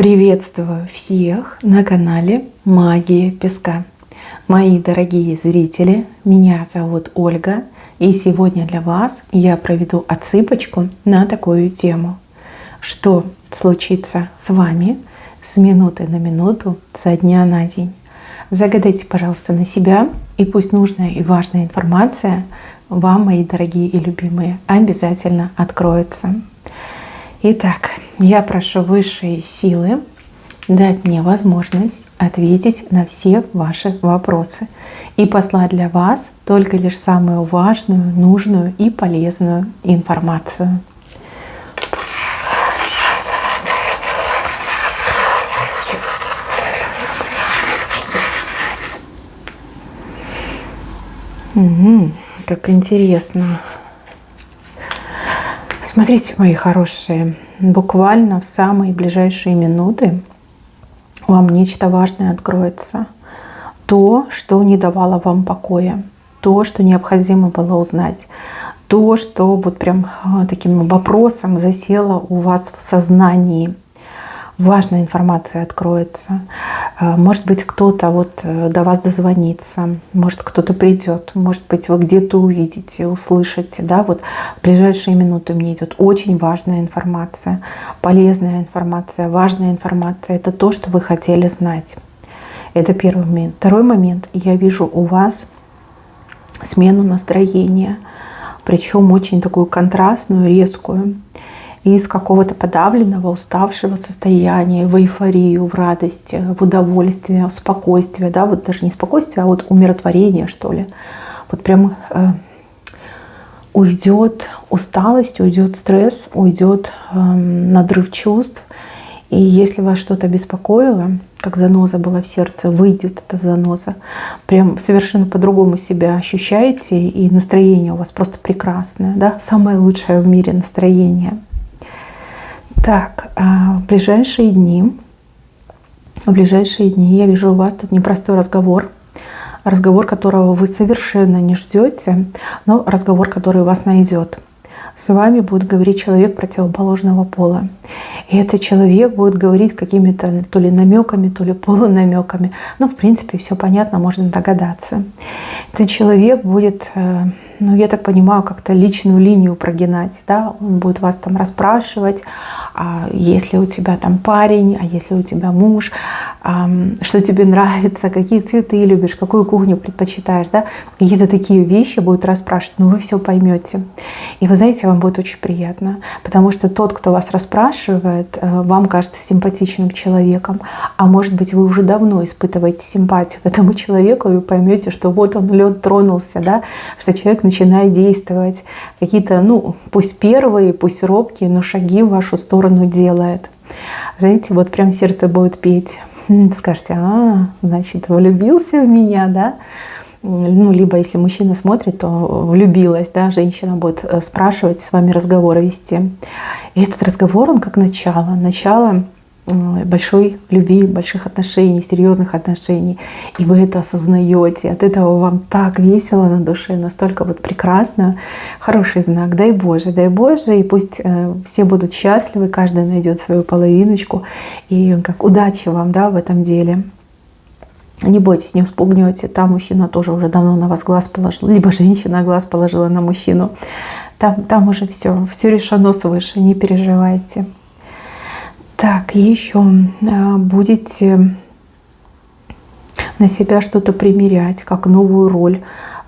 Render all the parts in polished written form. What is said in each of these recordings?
Приветствую всех на канале Магия Песка. Мои дорогие зрители, меня зовут Ольга, и сегодня для вас я проведу отсыпочку на такую тему. Что случится с вами с минуты на минуту, со дня на день? Загадайте, пожалуйста, на себя, и пусть нужная и важная информация вам, мои дорогие и любимые, обязательно откроется. Итак, я прошу высшие силы дать мне возможность ответить на все ваши вопросы и послать для вас только лишь самую важную, нужную и полезную информацию. Как интересно. Смотрите, мои хорошие, буквально в самые ближайшие минуты вам нечто важное откроется. То, что не давало вам покоя, то, что необходимо было узнать, то, что вот прям таким вопросом засело у вас в сознании. Важная информация откроется. Может быть, кто-то вот до вас дозвонится, может, кто-то придет, может быть, вы где-то увидите, услышите. Да? Вот в ближайшие минуты мне идет очень важная информация, полезная информация, важная информация. Это то, что вы хотели знать. Это первый момент. Второй момент. Я вижу у вас смену настроения, причем очень такую контрастную, резкую. Из какого-то подавленного, уставшего состояния в эйфорию, в радость, в удовольствие, в спокойствие, да, вот даже не спокойствие, а вот умиротворение, что ли. Вот прям уйдет усталость, уйдет стресс, уйдет надрыв чувств. И если вас что-то беспокоило, как заноза была в сердце, выйдет эта заноза. Прям совершенно по-другому себя ощущаете, и настроение у вас просто прекрасное, да, самое лучшее в мире настроение. Так, в ближайшие дни я вижу у вас тут непростой разговор, которого вы совершенно не ждете, но разговор, который вас найдет. С вами будет говорить человек противоположного пола. И этот человек будет говорить какими-то то ли намеками, то ли полунамеками. Ну, в принципе, все понятно, можно догадаться. Этот человек будет, я так понимаю, как-то личную линию прогинать. Да? Он будет вас там расспрашивать, а если у тебя там парень, а если у тебя муж, что тебе нравится, какие цветы любишь, какую кухню предпочитаешь. Да? Какие-то такие вещи будут расспрашивать, но вы все поймете. И вы знаете, вам будет очень приятно, потому что тот, кто вас расспрашивает, вам кажется симпатичным человеком, а может быть, вы уже давно испытываете симпатию к этому человеку, и вы поймете, что вот он, лед тронулся, да? Что человек начинает действовать. Какие-то, пусть первые, пусть робкие, но шаги в вашу сторону делает. Знаете, вот прям сердце будет петь. Скажете, значит, влюбился в меня, да? Либо если мужчина смотрит, то влюбилась, да, женщина будет спрашивать, с вами разговоры вести. И этот разговор, он как начало большой любви, больших отношений, серьезных отношений. И вы это осознаете. От этого вам так весело на душе, настолько вот прекрасно. Хороший знак. Дай Боже, и пусть все будут счастливы, каждый найдет свою половиночку. И как удачи вам, да, в этом деле. Не бойтесь, не вспугнете. Там мужчина тоже уже давно на вас глаз положил. Либо женщина глаз положила на мужчину. Там уже все решено свыше, не переживайте. Так, еще будете на себя что-то примерять, как новую роль,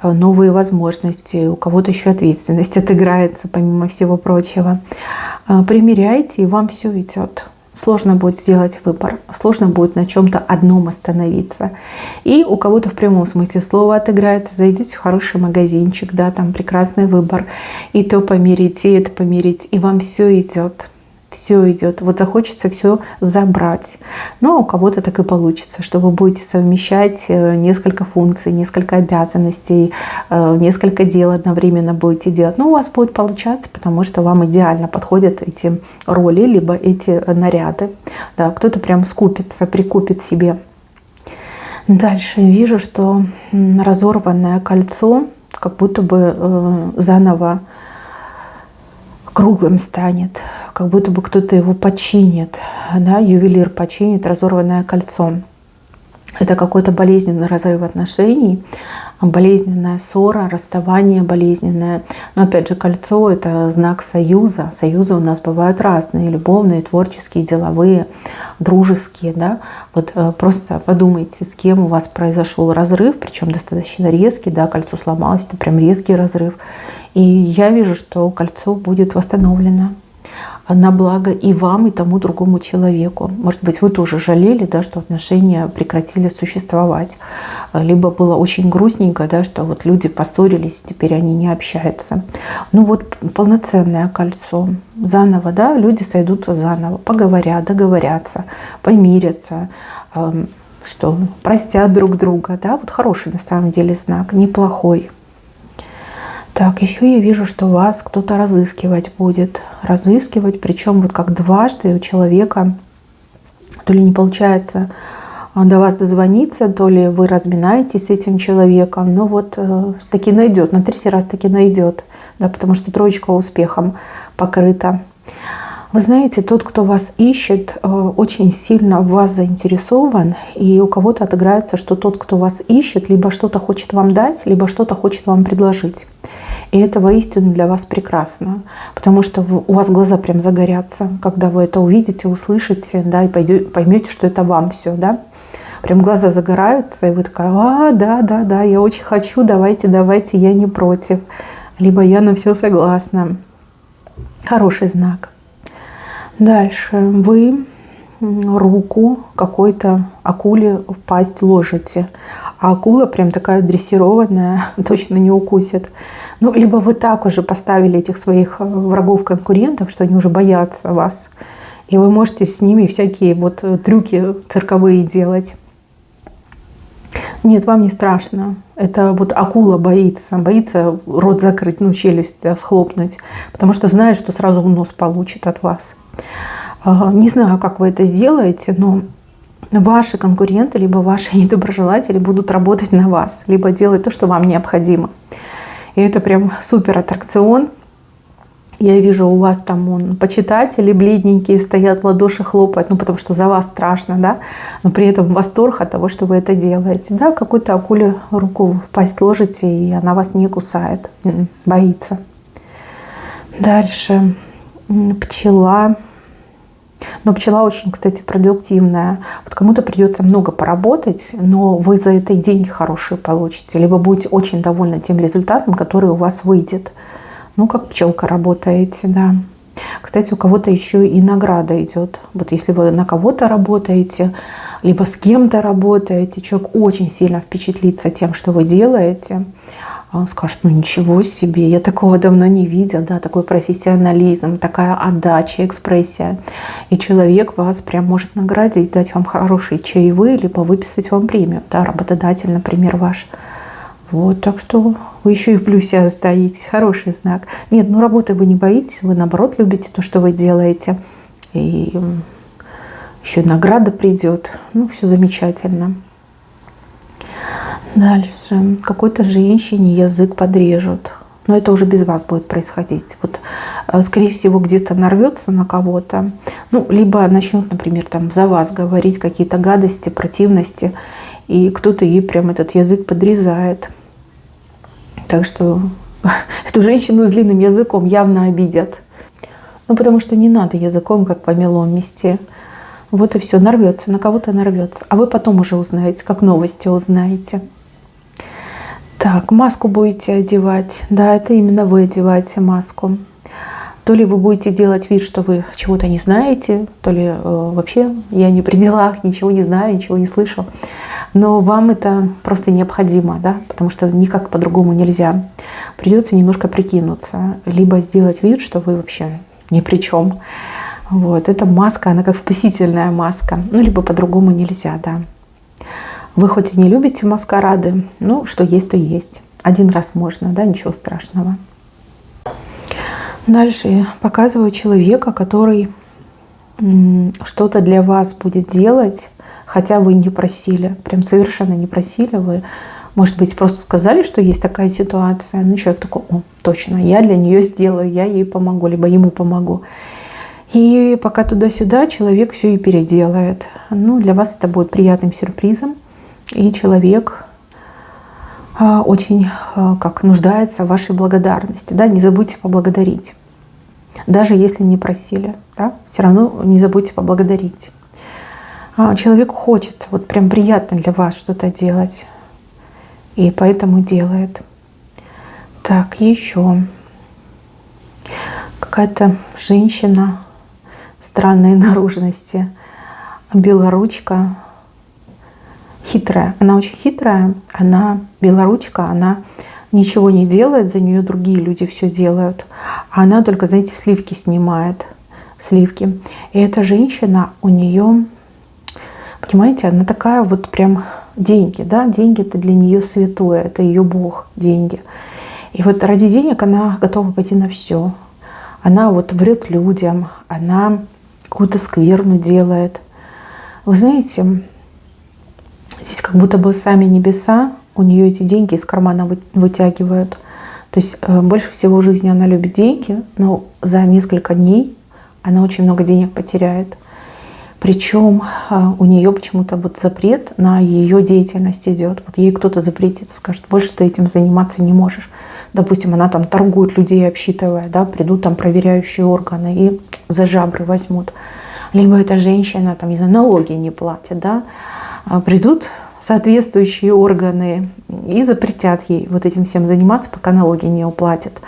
новые возможности. У кого-то еще ответственность отыграется, помимо всего прочего. Примеряйте, и вам все идет. Сложно будет сделать выбор, сложно будет на чем-то одном остановиться. И у кого-то в прямом смысле слова отыграется, зайдете в хороший магазинчик, да, там прекрасный выбор, и то померить, и это померить, и вам все идет. Все идет. Вот захочется все забрать. Но у кого-то так и получится, что вы будете совмещать несколько функций, несколько обязанностей, несколько дел одновременно будете делать. Но у вас будет получаться, потому что вам идеально подходят эти роли, либо эти наряды. Да, кто-то прям скупится, прикупит себе. Дальше вижу, что разорванное кольцо как будто бы заново круглым станет. как будто бы кто-то его починит, да, ювелир починит разорванное кольцо. Это какой-то болезненный разрыв отношений, болезненная ссора, расставание болезненное. Но опять же, кольцо – это знак союза. Союзы у нас бывают разные – любовные, творческие, деловые, дружеские. Да? Вот просто подумайте, с кем у вас произошел разрыв, причем достаточно резкий, да, кольцо сломалось, это прям резкий разрыв. И я вижу, что кольцо будет восстановлено на благо и вам, и тому другому человеку. Может быть, вы тоже жалели, да, что отношения прекратили существовать. Либо было очень грустненько, да, что вот люди поссорились, теперь они не общаются. Ну вот полноценное кольцо. Заново, да, люди сойдутся заново, поговорят, договорятся, помирятся, что простят друг друга. Да, вот хороший на самом деле знак, неплохой. Так, еще я вижу, что вас кто-то разыскивать будет. Разыскивать, причем вот как дважды у человека то ли не получается до вас дозвониться, то ли вы разминаетесь с этим человеком. Но вот таки найдет, на третий раз таки найдет, да, потому что троечка успехом покрыта. Вы знаете, тот, кто вас ищет, очень сильно в вас заинтересован, и у кого-то отыграется, что тот, кто вас ищет, либо что-то хочет вам дать, либо что-то хочет вам предложить. И это воистину для вас прекрасно, потому что у вас глаза прям загорятся, когда вы это увидите, услышите, да, и поймете, что это вам все, да. Прям глаза загораются, и вы такая: да, я очень хочу, давайте, я не против. Либо я на все согласна. Хороший знак. Дальше вы руку какой-то акуле в пасть ложите. А акула прям такая дрессированная, точно не укусит. Ну, либо вы так уже поставили этих своих врагов-конкурентов, что они уже боятся вас. И вы можете с ними всякие вот трюки цирковые делать. Нет, вам не страшно. Это вот акула боится рот закрыть, ну, челюсть схлопнуть, потому что знает, что сразу в нос получит от вас. Не знаю, как вы это сделаете, но ваши конкуренты, либо ваши недоброжелатели будут работать на вас, либо делать то, что вам необходимо. И это прям супер аттракцион. Я вижу, у вас там почитатели бледненькие стоят, ладоши хлопают, ну потому что за вас страшно, да, но при этом восторг от того, что вы это делаете. Да, какой-то акуле руку в пасть ложите, и она вас не кусает, боится. Дальше пчела. Но пчела очень, кстати, продуктивная. Вот кому-то придется много поработать, но вы за это и деньги хорошие получите. Либо будете очень довольны тем результатом, который у вас выйдет. Ну, как пчелка работаете, да. Кстати, у кого-то еще и награда идет. Вот если вы на кого-то работаете, либо с кем-то работаете, человек очень сильно впечатлится тем, что вы делаете. Он скажет: ну ничего себе, я такого давно не видел, да, такой профессионализм, такая отдача, экспрессия. И человек вас прям может наградить, дать вам хорошие чаевые, либо выписать вам премию, да, работодатель, например, ваш. Вот, так что вы еще и в плюсе остаетесь, хороший знак. Нет, ну работы вы не боитесь, вы наоборот любите то, что вы делаете. И еще и награда придет, ну все замечательно. Дальше. Какой-то женщине язык подрежут. Но это уже без вас будет происходить. Вот, скорее всего, где-то нарвется на кого-то. Ну, либо начнет, например, там за вас говорить какие-то гадости, противности. И кто-то ей прям этот язык подрезает. Так что эту женщину с длинным языком явно обидят. Ну, потому что не надо языком, как по мелом мести. Вот и все, нарвется, на кого-то нарвется. А вы потом уже узнаете, как новости узнаете. Так, маску будете одевать. Да, это именно вы одеваете маску. То ли вы будете делать вид, что вы чего-то не знаете, то ли вообще я не при делах, ничего не знаю, ничего не слышу. Но вам это просто необходимо, да, потому что никак по-другому нельзя. Придется немножко прикинуться, либо сделать вид, что вы вообще ни при чем. Вот, эта маска, она как спасительная маска. Ну, либо по-другому нельзя, да. Вы хоть и не любите маскарады, но что есть, то есть. Один раз можно, да, ничего страшного. Дальше показываю человека, который что-то для вас будет делать, хотя вы не просили. Прям совершенно не просили. Вы, может быть, просто сказали, что есть такая ситуация. Ну, человек такой: о, точно, я для нее сделаю, я ей помогу, либо ему помогу. И пока туда-сюда человек все и переделает. Ну, для вас это будет приятным сюрпризом. И человек очень как нуждается в вашей благодарности. Да? Не забудьте поблагодарить. Даже если не просили, да? Все равно не забудьте поблагодарить. Человеку хочется, вот прям приятно для вас что-то делать. И поэтому делает. Так, еще. Какая-то женщина странной наружности, белоручка, хитрая. Она очень хитрая, она белоручка, она ничего не делает, за нее другие люди все делают. А она только, знаете, сливки снимает. Сливки. И эта женщина, у нее, понимаете, она такая вот прям деньги, да, деньги это для нее святое, это ее Бог, деньги. И вот ради денег она готова пойти на все. Она вот врет людям, она какую-то скверну делает. Вы знаете, здесь как будто бы сами небеса у нее эти деньги из кармана вытягивают. То есть больше всего в жизни она любит деньги, но за несколько дней она очень много денег потеряет. Причем у нее почему-то вот запрет на ее деятельность идет. Вот ей кто-то запретит, скажет, больше ты этим заниматься не можешь. Допустим, она там торгует людей, обсчитывая, да, придут там проверяющие органы и за жабры возьмут. Либо эта женщина, там, не знаю, налоги не платит, да, придут соответствующие органы и запретят ей вот этим всем заниматься, пока налоги не уплатят.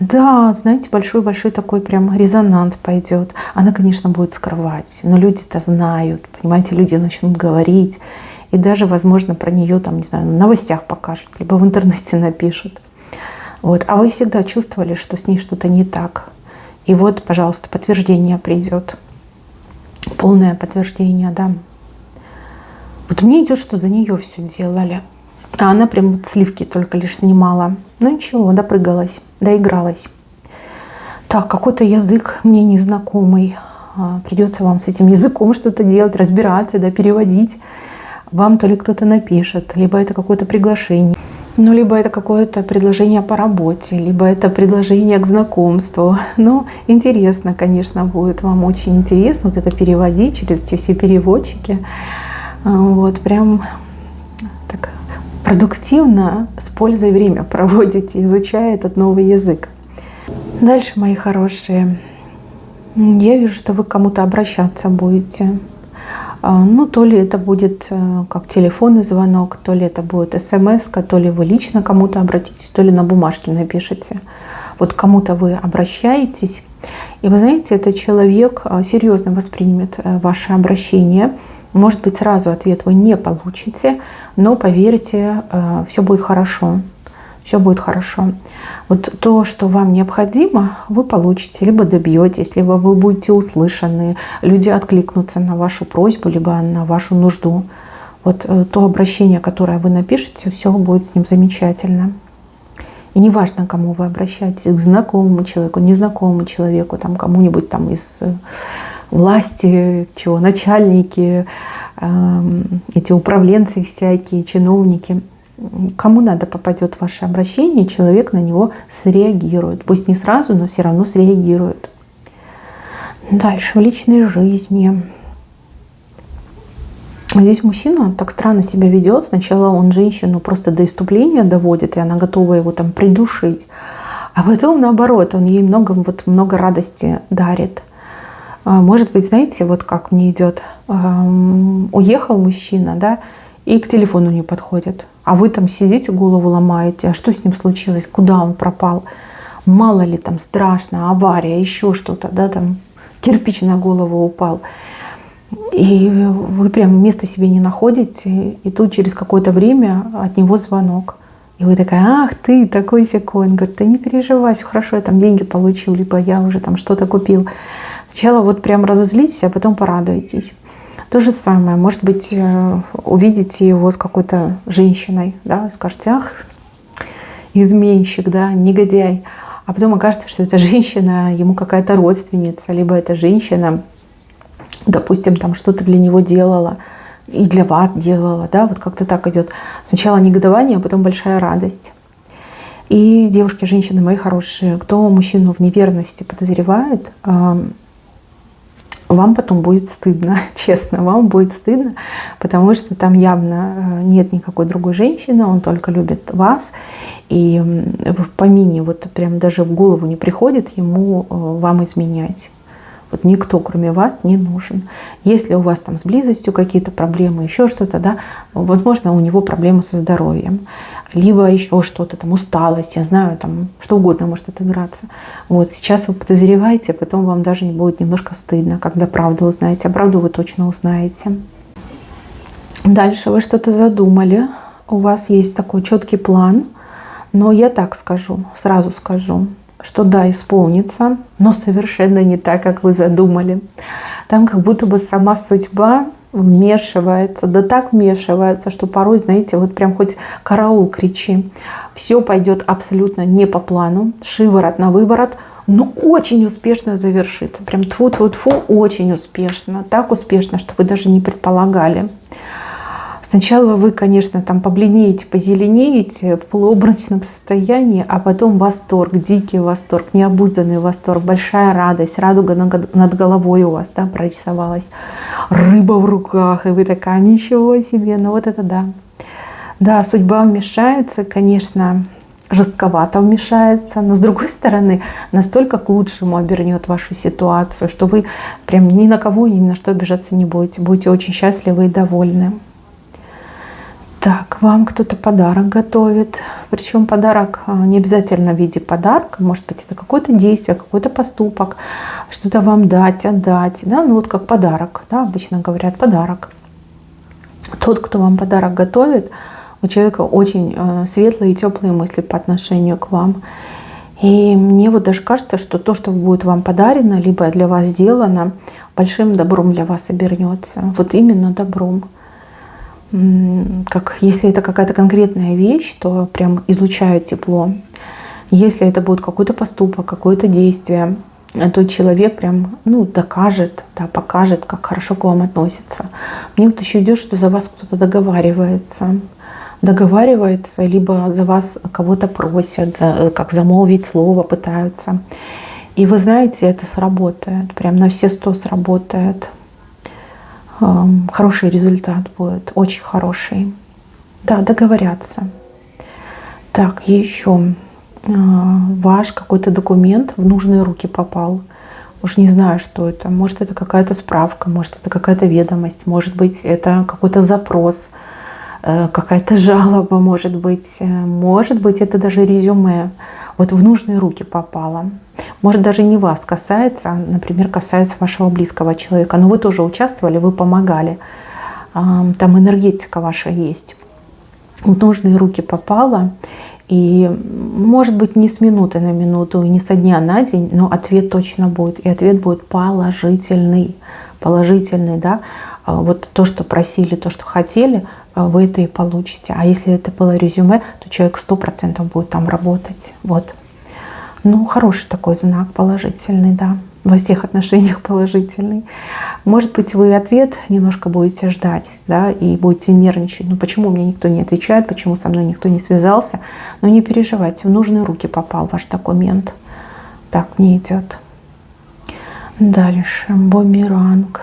Да, знаете, большой-большой такой прям резонанс пойдет. Она, конечно, будет скрывать, но люди-то знают, понимаете, люди начнут говорить. И даже, возможно, про нее там, не знаю, в новостях покажут, либо в интернете напишут. Вот. А вы всегда чувствовали, что с ней что-то не так. И вот, пожалуйста, подтверждение придет. Полное подтверждение, да. Вот мне идет, что за нее все делали. А она прям вот сливки только лишь снимала. Ну ничего, допрыгалась, доигралась. Так, какой-то язык мне незнакомый. Придется вам с этим языком что-то делать, разбираться, да, переводить. Вам то ли кто-то напишет, либо это какое-то приглашение. Ну, либо это какое-то предложение по работе, либо это предложение к знакомству. Ну, интересно, конечно, будет вам очень интересно вот это переводить через эти все переводчики. Вот, прям так продуктивно, с пользой время проводите, изучая этот новый язык. Дальше, мои хорошие, я вижу, что вы к кому-то обращаться будете. Ну, то ли это будет как телефонный звонок, то ли это будет смс-ка, то ли вы лично кому-то обратитесь, то ли на бумажке напишите. Вот к кому-то вы обращаетесь, и вы знаете, этот человек серьезно воспримет ваше обращение. Может быть, сразу ответ вы не получите, но поверьте, все будет хорошо. Все будет хорошо. Вот то, что вам необходимо, вы получите, либо добьетесь, либо вы будете услышаны, люди откликнутся на вашу просьбу, либо на вашу нужду. Вот то обращение, которое вы напишете, все будет с ним замечательно. И неважно, к кому вы обращаетесь, к знакомому человеку, незнакомому человеку, там, кому-нибудь там из власти, чего, начальники, эти управленцы всякие, чиновники. Кому надо попадет ваше обращение, человек на него среагирует. Пусть не сразу, но все равно среагирует. Дальше, в личной жизни. Здесь мужчина так странно себя ведет. Сначала он женщину просто до исступления доводит, и она готова его там придушить. А потом наоборот, он ей много радости дарит. Может быть, знаете, вот как мне идет. Уехал мужчина, да, и к телефону не подходит. А вы там сидите, голову ломаете. А что с ним случилось? Куда он пропал? Мало ли там страшно, авария, еще что-то, да, там кирпич на голову упал. И вы прям места себе не находите. И тут через какое-то время от него звонок. И вы такая, ах ты, такой-сякой. Он говорит, да не переживай, все хорошо, я там деньги получил, либо я уже там что-то купил. Сначала вот прям разозлитесь, а потом порадуетесь. То же самое, может быть, увидите его с какой-то женщиной, да, скажете, ах, изменщик, да, негодяй. А потом окажется, что эта женщина ему какая-то родственница, либо эта женщина, допустим, там что-то для него делала и для вас делала, да, вот как-то так идет. Сначала негодование, а потом большая радость. И девушки, женщины мои хорошие, кто мужчину в неверности подозревает, вам потом будет стыдно, честно, вам будет стыдно, потому что там явно нет никакой другой женщины, он только любит вас, и в помине вот прям даже в голову не приходит ему вам изменять. Вот никто, кроме вас, не нужен. Если у вас там с близостью какие-то проблемы, еще что-то, да, возможно, у него проблемы со здоровьем, либо еще что-то, там, усталость, я знаю, там, что угодно может отыграться. Вот, сейчас вы подозреваете, а потом вам даже не будет немножко стыдно, когда правду узнаете. А правду вы точно узнаете. Дальше вы что-то задумали, у вас есть такой четкий план, но я так скажу, сразу скажу, что да, исполнится, но совершенно не так, как вы задумали. Там как будто бы сама судьба вмешивается, да так вмешивается, что порой, знаете, вот прям хоть караул кричи. Все пойдет абсолютно не по плану, шиворот на выворот, но очень успешно завершится. Прям тьфу-тьфу-тьфу, очень успешно. Так успешно, что вы даже не предполагали. Сначала вы, конечно, там побледнеете, позеленеете в полуобморочном состоянии, а потом восторг, дикий восторг, необузданный восторг, большая радость, радуга над головой у вас, да, прорисовалась, рыба в руках, и вы такая, ничего себе, ну вот это да. Да, судьба вмешается, конечно, жестковато вмешается, но с другой стороны, настолько к лучшему обернет вашу ситуацию, что вы прям ни на кого и ни на что обижаться не будете, будете очень счастливы и довольны. Так, вам кто-то подарок готовит. Причем подарок не обязательно в виде подарка. Может быть, это какое-то действие, какой-то поступок. Что-то вам дать, отдать. Да? Ну вот как подарок. Да? Обычно говорят подарок. Тот, кто вам подарок готовит, у человека очень светлые и теплые мысли по отношению к вам. И мне вот даже кажется, что то, что будет вам подарено, либо для вас сделано, большим добром для вас обернется. Вот именно добром. Как если это какая-то конкретная вещь, то прям излучает тепло. Если это будет какой-то поступок, какое-то действие, то человек прям докажет, да, покажет, как хорошо к вам относится. Мне вот еще идет, что за вас кто-то договаривается, либо за вас кого-то просят, как замолвить слово пытаются. И вы знаете, это сработает, прям на все 100 сработает. Хороший результат будет, очень хороший. Да, договорятся. Так, еще ваш какой-то документ в нужные руки попал. Уж не знаю, что это. Может, это какая-то справка, может, это какая-то ведомость, может быть, это какой-то запрос, какая-то жалоба, может быть, это даже резюме. Вот в нужные руки попало. Может, даже не вас касается, например, касается вашего близкого человека, но вы тоже участвовали, вы помогали. Там энергетика ваша есть. В нужные руки попало. И, может быть, не с минуты на минуту и не со дня на день, но ответ точно будет. И ответ будет положительный. Положительный, да. Вот то, что просили, то, что хотели, вы это и получите. А если это было резюме, то человек 100% будет там работать. Вот. Ну, хороший такой знак, положительный, да. Во всех отношениях положительный. Может быть, вы ответ немножко будете ждать, да, и будете нервничать. Ну, почему мне никто не отвечает, почему со мной никто не связался? Но не переживайте, в нужные руки попал ваш документ. Так, мне идет. Дальше. Бумеранг.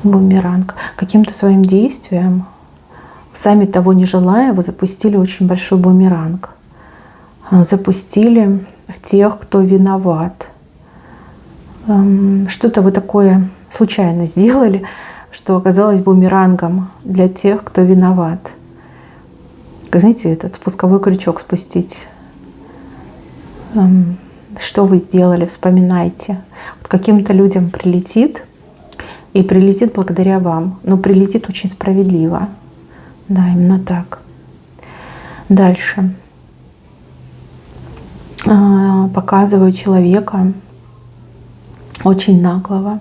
Бумеранг. Каким-то своим действием, сами того не желая, вы запустили очень большой бумеранг. Запустили в тех, кто виноват. Что-то вы такое случайно сделали, что оказалось бумерангом для тех, кто виноват. Знаете, этот спусковой крючок спустить. Что вы сделали, вспоминайте. Вот каким-то людям прилетит, и прилетит благодаря вам. Но прилетит очень справедливо. Да, именно так. Дальше. Показываю человека очень наглого.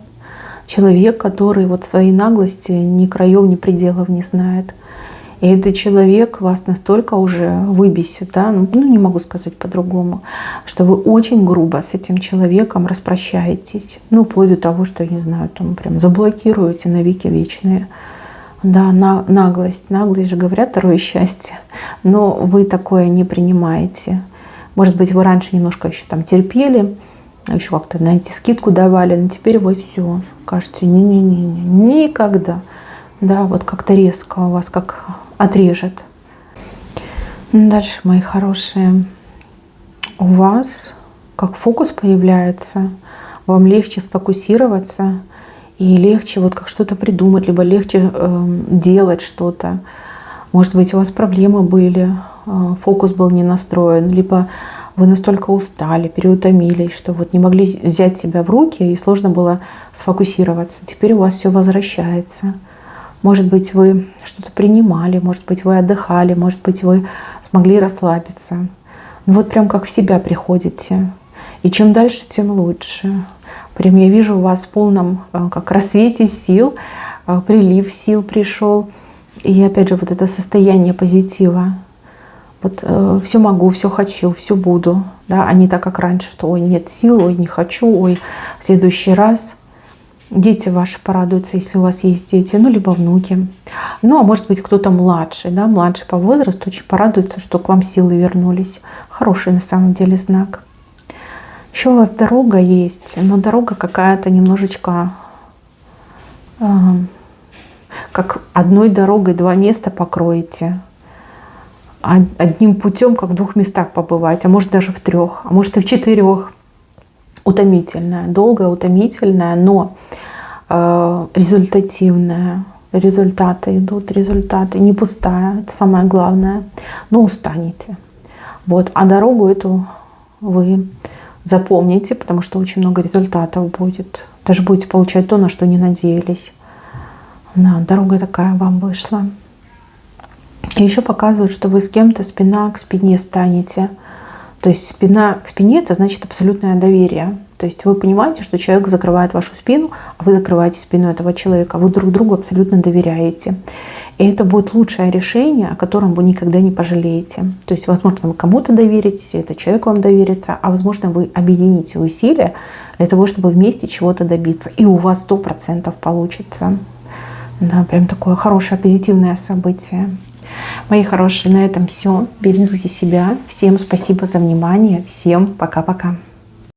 Человек, который вот своей наглости ни краев, ни пределов не знает. И этот человек вас настолько уже выбесит, да, ну не могу сказать по-другому, что вы очень грубо с этим человеком распрощаетесь. Ну, вплоть до того, что, я не знаю, там прям заблокируете на веки вечные. Да, наглость. Наглость же говорят, второе счастье. Но вы такое не принимаете. Может быть, вы раньше немножко еще там терпели, еще как-то, знаете, скидку давали, но теперь вы все, кажется, не-не-не, никогда. Да, вот как-то резко у вас как отрежет. Дальше, мои хорошие, у вас как фокус появляется, вам легче сфокусироваться и легче вот как что-то придумать, либо легче делать что-то. Может быть, у вас проблемы были, фокус был не настроен, либо вы настолько устали, переутомились, что вот не могли взять себя в руки и сложно было сфокусироваться. Теперь у вас все возвращается. Может быть, вы что-то принимали, может быть, вы отдыхали, может быть, вы смогли расслабиться. Ну вот прям как в себя приходите. И чем дальше, тем лучше. Прям я вижу у вас в полном как рассвете сил, прилив сил пришел. И опять же вот это состояние позитива. Вот все могу, все хочу, все буду. Да? А не так, как раньше, что ой, нет сил, ой, не хочу, ой, в следующий раз. Дети ваши порадуются, если у вас есть дети, ну, либо внуки. Ну, а может быть, кто-то младший, да, младший по возрасту, очень порадуется, что к вам силы вернулись. Хороший на самом деле знак. Еще у вас дорога есть, но дорога какая-то немножечко как одной дорогой 2 места покроете. Одним путем, как в 2 местах побывать, а может даже в 3, а может и в 4. Утомительная, долгая, утомительная, но результативная. Результаты идут, результаты. Не пустая, это самое главное. Но устанете. Вот. А дорогу эту вы запомните, потому что очень много результатов будет. Даже будете получать то, на что не надеялись. Да, дорога такая вам вышла. И еще показывают, что вы с кем-то спина к спине станете. То есть спина к спине — это значит абсолютное доверие. То есть вы понимаете, что человек закрывает вашу спину, а вы закрываете спину этого человека. Вы друг другу абсолютно доверяете. И это будет лучшее решение, о котором вы никогда не пожалеете. То есть, возможно, вы кому-то доверитесь, этот человек вам доверится, а возможно, вы объедините усилия для того, чтобы вместе чего-то добиться. И у вас 100% получится. Да, прям такое хорошее, позитивное событие. Мои хорошие, на этом все. Берегите себя. Всем спасибо за внимание. Всем пока-пока.